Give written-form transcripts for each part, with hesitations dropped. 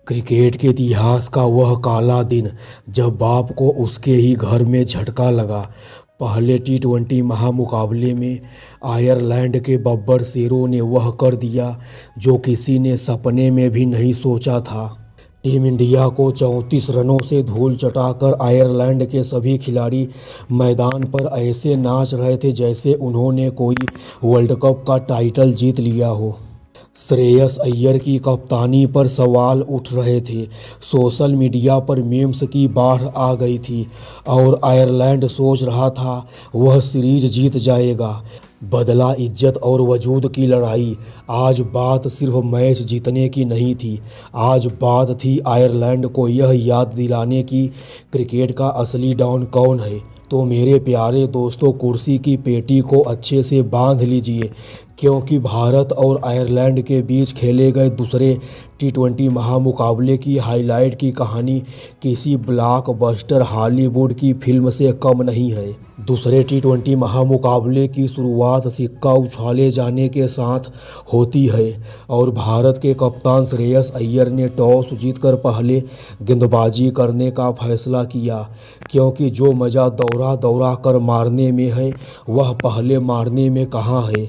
Cricket के इतिहास का वह काला दिन जब बाप को उसके ही घर में झटका लगा। पहले टी20 महामुकाबले में आयरलैंड के बब्बर शेरों ने वह कर दिया जो किसी ने सपने में भी नहीं सोचा था। टीम इंडिया को 34 रनों से धूल चटाकर आयरलैंड के सभी खिलाड़ी मैदान पर ऐसे नाच रहे थे जैसे उन्होंने कोई वर्ल्ड कप का टाइटल जीत लिया हो। श्रेयस अय्यर की कप्तानी पर सवाल उठ रहे थे। सोशल मीडिया पर मीम्स की बाढ़ आ गई थी और आयरलैंड सोच रहा था वह सीरीज जीत जाएगा। बदला इज्जत और वजूद की लड़ाई। आज बात सिर्फ मैच जीतने की नहीं थी, आज बात थी आयरलैंड को यह याद दिलाने की क्रिकेट का असली डॉन कौन है। तो मेरे प्यारे दोस्तों, कुर्सी की पेटी को अच्छे से बांध लीजिए क्योंकि भारत और आयरलैंड के बीच खेले गए दूसरे टी20 महामुकाबले की हाईलाइट की कहानी किसी ब्लॉकबस्टर हॉलीवुड की फिल्म से कम नहीं है। दूसरे टी20 महामुकाबले की शुरुआत सिक्का उछाले जाने के साथ होती है और भारत के कप्तान श्रेयस अय्यर ने टॉस जीतकर पहले गेंदबाजी करने का फैसला किया क्योंकि जो मज़ा दौड़ा दौड़ा कर मारने में है वह पहले मारने में कहाँ है।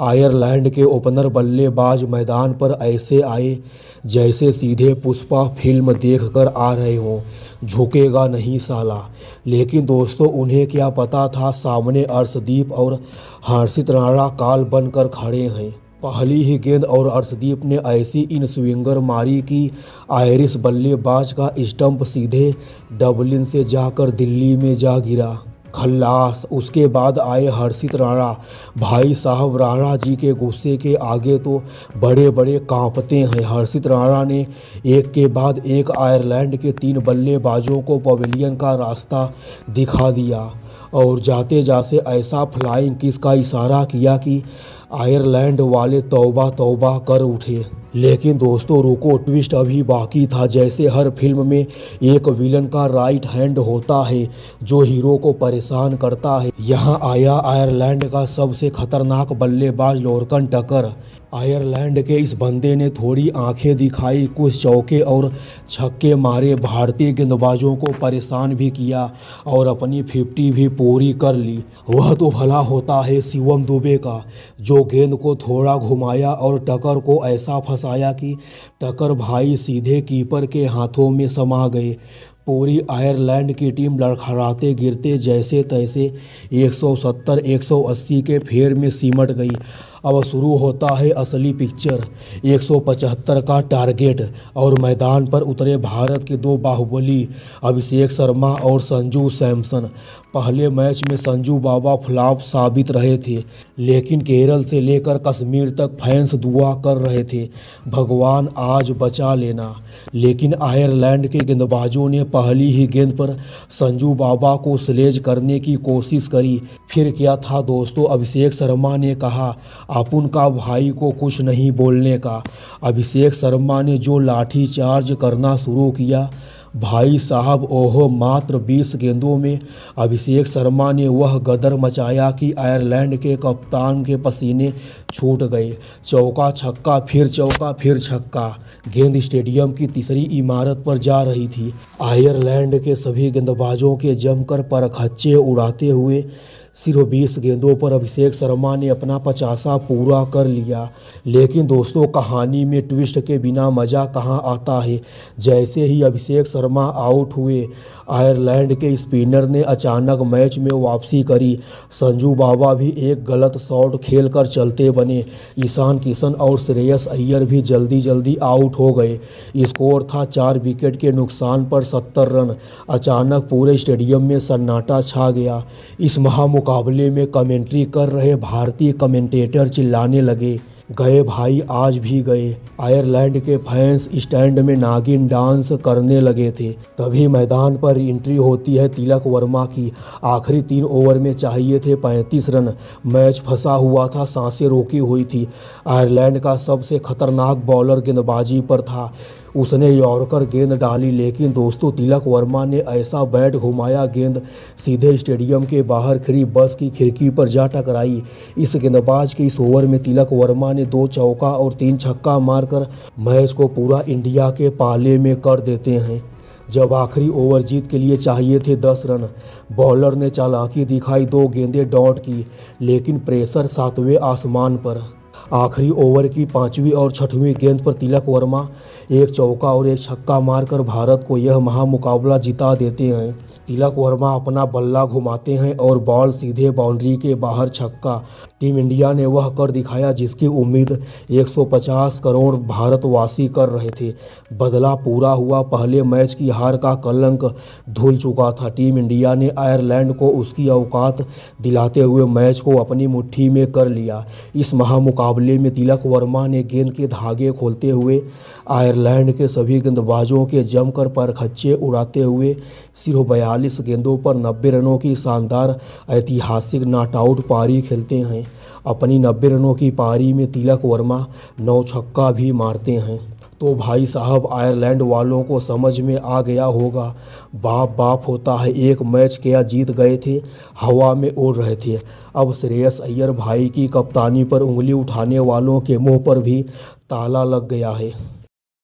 आयरलैंड के ओपनर बल्लेबाज मैदान पर ऐसे आए जैसे सीधे पुष्पा फिल्म देखकर आ रहे हों। झुकेगा नहीं साला। लेकिन दोस्तों, उन्हें क्या पता था सामने अर्शदीप और हर्षित राणा काल बनकर खड़े हैं। पहली ही गेंद और अर्शदीप ने ऐसी इन स्विंगर मारी कि आयरिश बल्लेबाज का स्टंप सीधे डबलिन से जाकर दिल्ली में जा गिरा। खल्लास। उसके बाद आए हर्षित राणा। भाई साहब, राणा जी के गुस्से के आगे तो बड़े बड़े कांपते हैं। हर्षित राणा ने एक के बाद एक आयरलैंड के 3 बल्लेबाजों को पवेलियन का रास्ता दिखा दिया और जाते जाते ऐसा फ्लाइंग किस का इशारा किया कि आयरलैंड वाले तौबा तौबा कर उठे। लेकिन दोस्तों रुको, ट्विस्ट अभी बाकी था। जैसे हर फिल्म में एक विलन का राइट हैंड होता है जो हीरो को परेशान करता है, यहाँ आया आयरलैंड का सबसे खतरनाक बल्लेबाज लोरकन टकर। आयरलैंड के इस बंदे ने थोड़ी आंखें दिखाई, कुछ चौके और छक्के मारे, भारतीय गेंदबाजों को परेशान भी किया और अपनी 50 भी पूरी कर ली। वह तो भला होता है शिवम दुबे का जो गेंद को थोड़ा घुमाया और टकर को ऐसा फंसाया कि टकर भाई सीधे कीपर के हाथों में समा गए। पूरी आयरलैंड की टीम लड़खड़ाते गिरते जैसे तैसे 170-180 के फेर में सिमट गई। अब शुरू होता है असली पिक्चर। 175 का टारगेट और मैदान पर उतरे भारत के 2 बाहुबली अभिषेक शर्मा और संजू सैमसन। पहले मैच में संजू बाबा फ्लॉप साबित रहे थे, लेकिन केरल से लेकर कश्मीर तक फैंस दुआ कर रहे थे भगवान आज बचा लेना। लेकिन आयरलैंड के गेंदबाजों ने पहली ही गेंद पर संजू बाबा को स्लेज करने की कोशिश करी। फिर क्या था दोस्तों, अभिषेक शर्मा ने कहा अपुन का भाई को कुछ नहीं बोलने का। अभिषेक शर्मा ने जो लाठी चार्ज करना शुरू किया, भाई साहब ओहो, मात्र 20 गेंदों में अभिषेक शर्मा ने वह गदर मचाया कि आयरलैंड के कप्तान के पसीने छूट गए। चौका छक्का, फिर चौका, फिर छक्का। गेंद स्टेडियम की तीसरी इमारत पर जा रही थी। आयरलैंड के सभी गेंदबाजों के जमकर परखच्चे उड़ाते हुए सिर्फ 20 गेंदों पर अभिषेक शर्मा ने अपना 50 पूरा कर लिया। लेकिन दोस्तों, कहानी में ट्विस्ट के बिना मज़ा कहाँ आता है। जैसे ही अभिषेक शर्मा आउट हुए, आयरलैंड के स्पिनर ने अचानक मैच में वापसी करी। संजू बाबा भी एक गलत शॉट खेलकर चलते बने। ईशान किशन और श्रेयस अय्यर भी जल्दी जल्दी आउट हो गए। स्कोर था 4 विकेट के नुकसान पर 70 रन। अचानक पूरे स्टेडियम में सन्नाटा छा गया। इस मुकाबले में कमेंट्री कर रहे भारतीय कमेंटेटर चिल्लाने लगे, गए भाई आज भी गए। आयरलैंड के फैंस स्टैंड में नागिन डांस करने लगे थे। तभी मैदान पर एंट्री होती है तिलक वर्मा की। आखिरी 3 ओवर में चाहिए थे 35 रन। मैच फंसा हुआ था, सांसें रोकी हुई थी। आयरलैंड का सबसे खतरनाक बॉलर गेंदबाजी पर था। उसने यॉर्कर गेंद डाली, लेकिन दोस्तों तिलक वर्मा ने ऐसा बैट घुमाया, गेंद सीधे स्टेडियम के बाहर खड़ी बस की खिड़की पर जा टकराई। इस गेंदबाज के इस ओवर में तिलक वर्मा ने 2 चौका और 3 छक्का मारकर मैच को पूरा इंडिया के पाले में कर देते हैं। जब आखिरी ओवर जीत के लिए चाहिए थे 10 रन, बॉलर ने चालाकी दिखाई, 2 गेंदें डॉट की, लेकिन प्रेशर 7वें आसमान पर। आखिरी ओवर की 5वीं और 6वीं गेंद पर तिलक वर्मा 1 चौका और 1 छक्का मारकर भारत को यह महामुकाबला जिता देते हैं। तिलक वर्मा अपना बल्ला घुमाते हैं और बॉल सीधे बाउंड्री के बाहर छक्का। टीम इंडिया ने वह कर दिखाया जिसकी उम्मीद 150 करोड़ भारतवासी कर रहे थे। बदला पूरा हुआ, पहले मैच की हार का कलंक धुल चुका था। टीम इंडिया ने आयरलैंड को उसकी औकात दिलाते हुए मैच को अपनी मुट्ठी में कर लिया। इस महामुकाबले में तिलक वर्मा ने गेंद के धागे खोलते हुए आयरलैंड के सभी गेंदबाजों के जमकर परखच्चे उड़ाते हुए सिर्फ 42 गेंदों पर 90 रनों की शानदार ऐतिहासिक नॉट आउट पारी खेलते हैं। अपनी 90 रनों की पारी में तिलक वर्मा 9 छक्का भी मारते हैं। तो भाई साहब, आयरलैंड वालों को समझ में आ गया होगा, बाप बाप होता है। एक मैच क्या जीत गए थे, हवा में उड़ रहे थे। अब श्रेयस अय्यर भाई की कप्तानी पर उंगली उठाने वालों के मुंह पर भी ताला लग गया है।